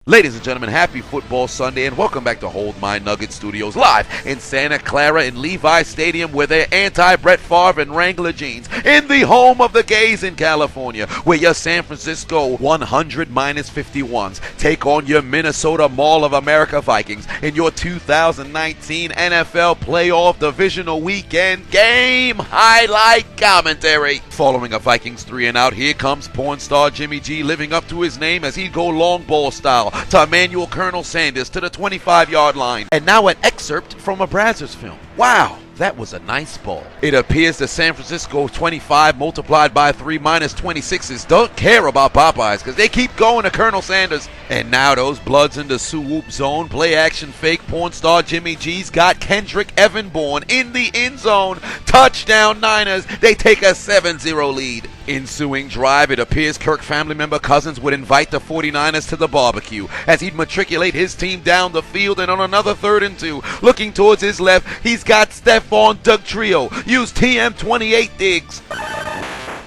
Ladies and gentlemen, happy football Sunday and welcome back to Hold My Nugget Studios live in Santa Clara in Levi Stadium with their anti-Brett Favre and Wrangler jeans in the home of the gays in California, where your San Francisco 100-51s take on your Minnesota Mall of America Vikings in your 2019 NFL Playoff Divisional Weekend Game Highlight Commentary. Following a Vikings 3-and-out, here comes porn star Jimmy G living up to his name as he go long ball style to Emmanuel Colonel Sanders to the 25-yard line. And now an excerpt from a Brazzers film. Wow, that was a nice ball. It appears the San Francisco 25 multiplied by 3 minus 26s don't care about Popeyes because they keep going to Colonel Sanders. And now those bloods in the swoop zone, play action fake porn star Jimmy G's got Kendrick Evan Bourne in the end zone. Touchdown Niners. They take a 7-0 lead. Ensuing drive, it appears Kirk family member Cousins would invite the 49ers to the barbecue as he'd matriculate his team down the field, and on another 3rd and 2, looking towards his left, he's got Stephon Doug Trio, use TM28 Diggs,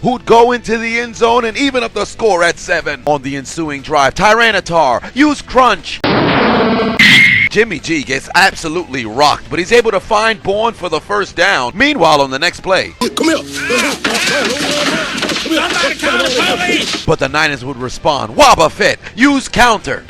who'd go into the end zone and even up the score at 7. On the ensuing drive, Tyranitar, use Crunch. Jimmy G gets absolutely rocked, but he's able to find Bourne for the first down. Meanwhile, on the next play, come here. But the Niners would respond. Wabba Fit, use counter.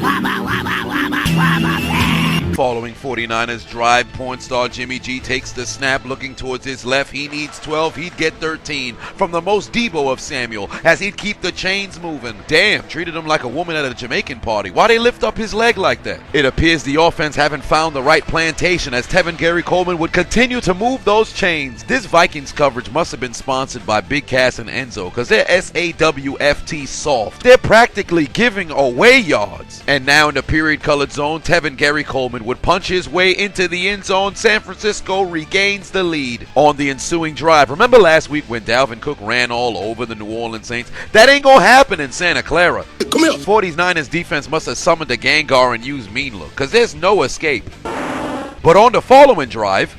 Following 49ers drive, porn star Jimmy G takes the snap looking towards his left. He needs 12, he'd get 13 from the most Debo of Samuel as he'd keep the chains moving. Damn, treated him like a woman at a Jamaican party. Why they lift up his leg like that? It appears the offense haven't found the right plantation as Tevin Gary Coleman would continue to move those chains. This Vikings coverage must have been sponsored by Big Cass and Enzo because they're SAWFT soft. They're practically giving away yards. And now in the period colored zone, Tevin Gary Coleman would punch his way into the end zone. San Francisco regains the lead on the ensuing drive. Remember last week when Dalvin Cook ran all over the New Orleans Saints? That ain't gonna happen in Santa Clara. Come here. 49ers defense must have summoned a Gengar and used Mean Look, because there's no escape. But on the following drive,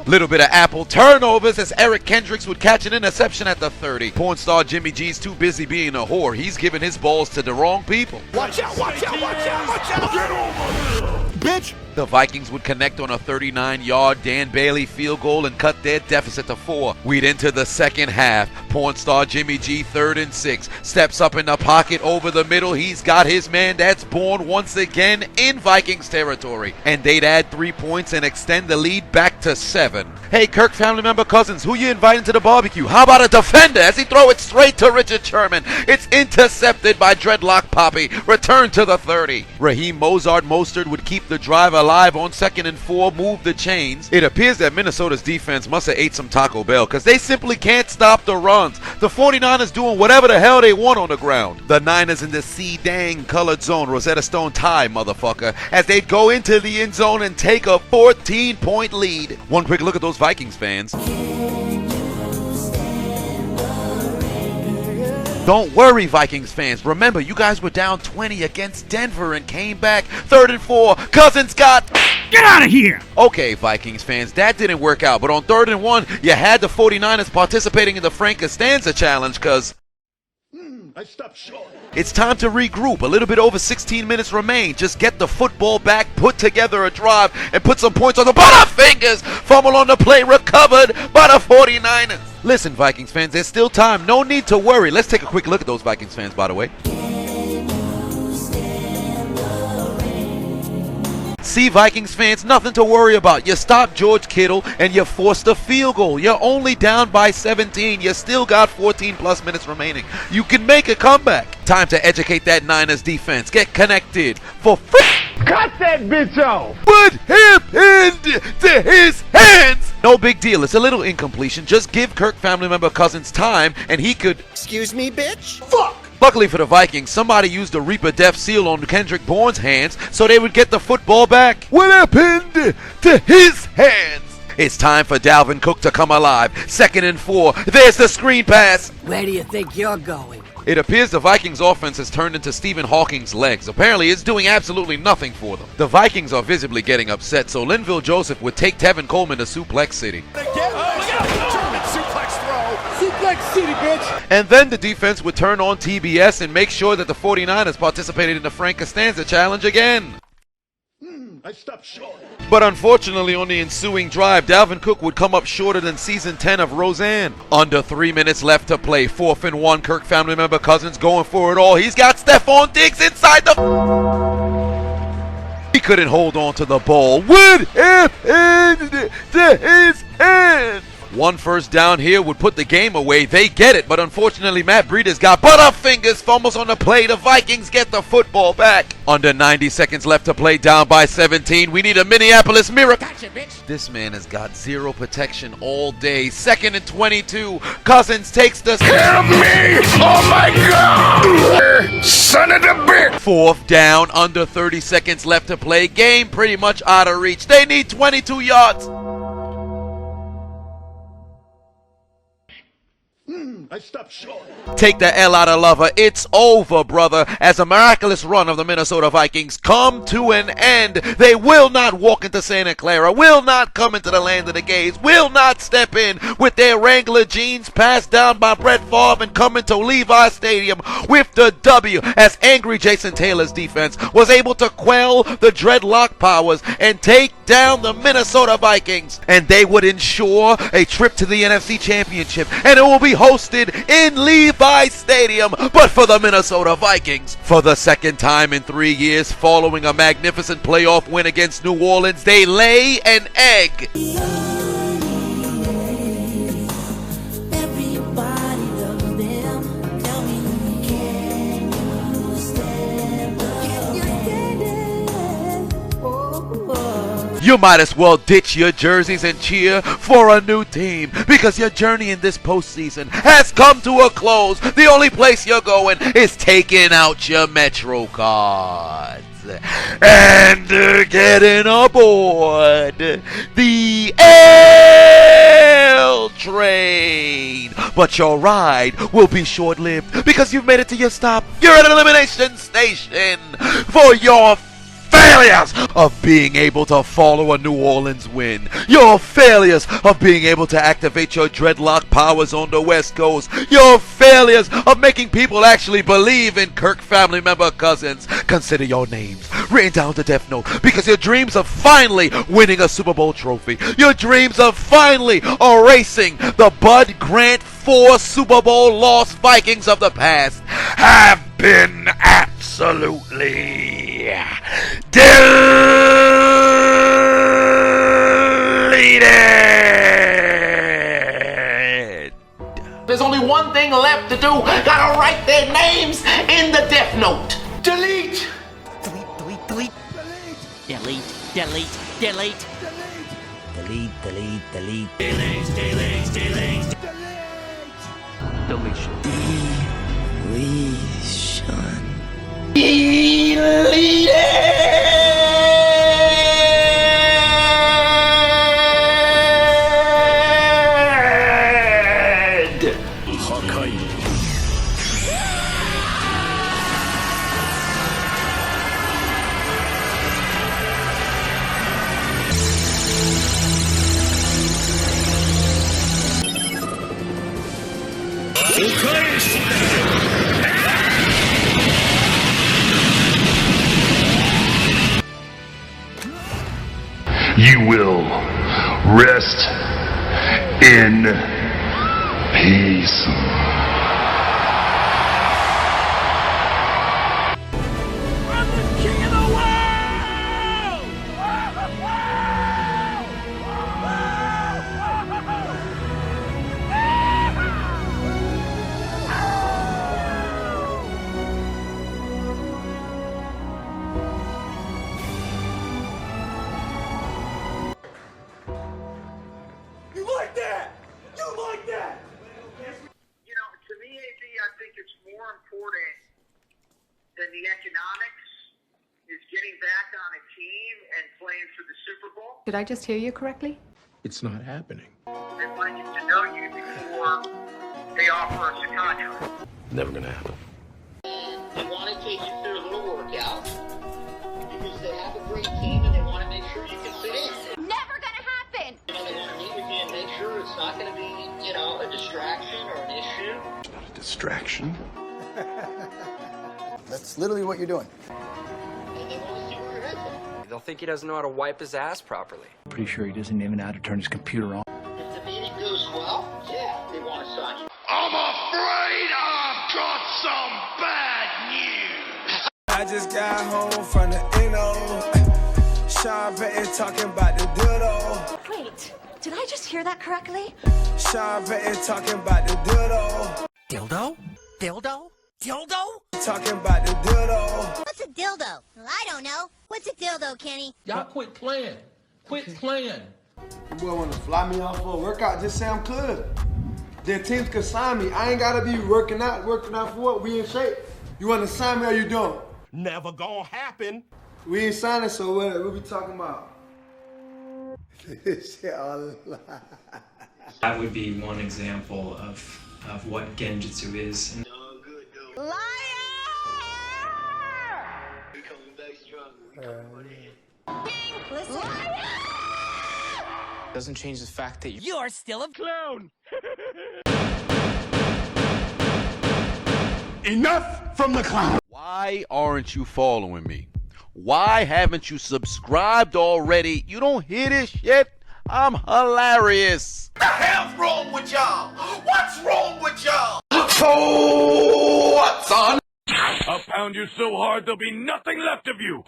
little bit of apple turnovers as Eric Kendricks would catch an interception at the 30. Porn star Jimmy G's too busy being a whore. He's giving his balls to the wrong people. Watch out, watch out, watch out, watch out. Get over here, bitch. The Vikings would connect on a 39-yard Dan Bailey field goal and cut their deficit to 4. We'd enter the second half. Porn star Jimmy G, 3rd and 6, steps up in the pocket over the middle. He's got his man. That's Bourne once again in Vikings territory. And they'd add 3 points and extend the lead back to 7. Hey, Kirk family member Cousins, who you inviting to the barbecue? How about a defender as he throw it straight to Richard Sherman? It's intercepted by Dreadlock Poppy. Return to the 30. Raheem Mostert would keep the drive alive on 2nd and 4, move the chains. It appears that Minnesota's defense must have ate some Taco Bell because they simply can't stop the runs. The 49ers doing whatever the hell they want on the ground. The Niners in the C-dang colored zone, Rosetta Stone tie, motherfucker, as they go into the end zone and take a 14-point lead. One quick look at those Vikings fans. Don't worry, Vikings fans. Remember, you guys were down 20 against Denver and came back. 3rd and 4. Cousins got... Get out of here! Okay, Vikings fans, that didn't work out. But on 3rd and 1, you had the 49ers participating in the Frank Costanza challenge because... I stopped short. It's time to regroup. A little bit over 16 minutes remain. Just get the football back, put together a drive, and put some points on the Butterfingers. Fumble on the play, recovered by the 49ers. Listen, Vikings fans, there's still time. No need to worry. Let's take a quick look at those Vikings fans, by the way. See, Vikings fans, nothing to worry about. You stopped George Kittle and you forced a field goal. You're only down by 17. You still got 14+ minutes remaining. You can make a comeback. Time to educate that Niners defense. Get connected for free. Cut that bitch off. Put him into his hands. No big deal. It's a little incompletion. Just give Kirk family member Cousins time and he could... Excuse me, bitch? Fuck. Luckily for the Vikings, somebody used the Reaper Death Seal on Kendrick Bourne's hands so they would get the football back. What happened to his hands? It's time for Dalvin Cook to come alive. 2nd and 4. There's the screen pass. Where do you think you're going? It appears the Vikings offense has turned into Stephen Hawking's legs. Apparently, it's doing absolutely nothing for them. The Vikings are visibly getting upset, so Linville Joseph would take Tevin Coleman to Suplex City. German suplex throw. Suplex Night City, bitch! And then the defense would turn on TBS and make sure that the 49ers participated in the Frank Costanza challenge again. I stopped short. But unfortunately, on the ensuing drive, Dalvin Cook would come up shorter than season 10 of Roseanne. Under 3 minutes left to play, 4th and 1, Kirk family member Cousins going for it all. He's got Stephon Diggs inside the... He couldn't hold on to the ball. Would have ended to his hand. One first down here would put the game away. They get it, but unfortunately Matt Breida's got butterfingers, fumbles on the play. The Vikings get the football back. Under 90 seconds left to play, down by 17. We need a Minneapolis miracle. Gotcha, bitch. This man has got zero protection all day. 2nd and 22. Cousins takes the... Help me! Oh my God! Son of a bitch! 4th down, under 30 seconds left to play. Game pretty much out of reach. They need 22 yards. I stopped short. Take the L out of lover. It's over, brother. As a miraculous run of the Minnesota Vikings come to an end, they will not walk into Santa Clara, will not come into the land of the gays, will not step in with their Wrangler jeans passed down by Brett Favre and come into Levi Stadium with the W, as angry Jason Taylor's defense was able to quell the dreadlock powers and take down the Minnesota Vikings. And they would ensure a trip to the NFC Championship, and it will be hosted in Levi Stadium, but for the Minnesota Vikings. For the second time in 3 years, following a magnificent playoff win against New Orleans, they lay an egg. You might as well ditch your jerseys and cheer for a new team, because your journey in this postseason has come to a close. The only place you're going is taking out your Metro cards and getting aboard the L train. But your ride will be short-lived, because you've made it to your stop. You're at an elimination station for your failures of being able to follow a New Orleans win. Your failures of being able to activate your dreadlock powers on the West Coast. Your failures of making people actually believe in Kirk family member Cousins. Consider your names written down to Death Note, because your dreams of finally winning a Super Bowl trophy, your dreams of finally erasing the Bud Grant 4 Super Bowl lost Vikings of the past have been absolutely deleted. There's only one thing left to do. Gotta write their names in the Death Note. Delete! Delete, delete, delete. Delete, delete, delete. Delete, delete, delete. Delete, delete, delete. Deletion. You will rest in peace. I'm the king of the world! You like that? You like that? You know, to me, AB, I think it's more important than the economics is getting back on a team and playing for the Super Bowl. Did I just hear you correctly? It's not happening. They want to get to know you before they offer us a contract. Never gonna happen. They want to take you through a little workout because they have a great team and they want to make sure you can fit in. Never gonna happen! You know, they want to meet with you and make sure it's not going to be, you know, a distraction or an issue. Distraction. That's literally what you're doing. They'll think he doesn't know how to wipe his ass properly. Pretty sure he doesn't even know how to turn his computer on. If the meeting goes well, yeah, they want to sign you. I'm afraid I've got some bad news. I just got home from the Sean Payton talking about the dildo. Wait, did I just hear that correctly? Sean Payton talking about the dildo. Dildo? Dildo? Dildo? Talking about the dildo. What's a dildo? Well, I don't know. What's a dildo, Kenny? Y'all quit playing. Quit playing. You boy want to fly me off for a workout? Just say I'm good. Then teams can sign me. I ain't gotta be working out for what? We in shape. You want to sign me or you don't? Never gonna happen. We ain't signing, so what we talking about? That would be one example of what Genjutsu is. Liar! We're coming back strong. We're coming in. Listen. Doesn't change the fact that You're still a clown! Enough from the clown. Why aren't you following me? Why haven't you subscribed already? You don't hear this shit? I'm hilarious. What the hell's wrong with y'all? What's wrong with y'all? So what, son? I'll pound you so hard there'll be nothing left of you.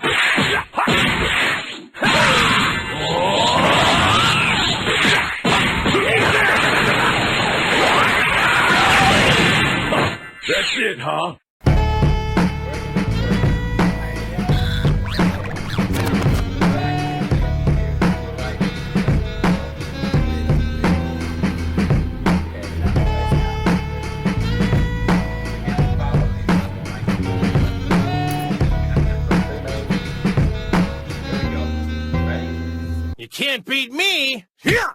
That's it, huh? You can't beat me. Yeah.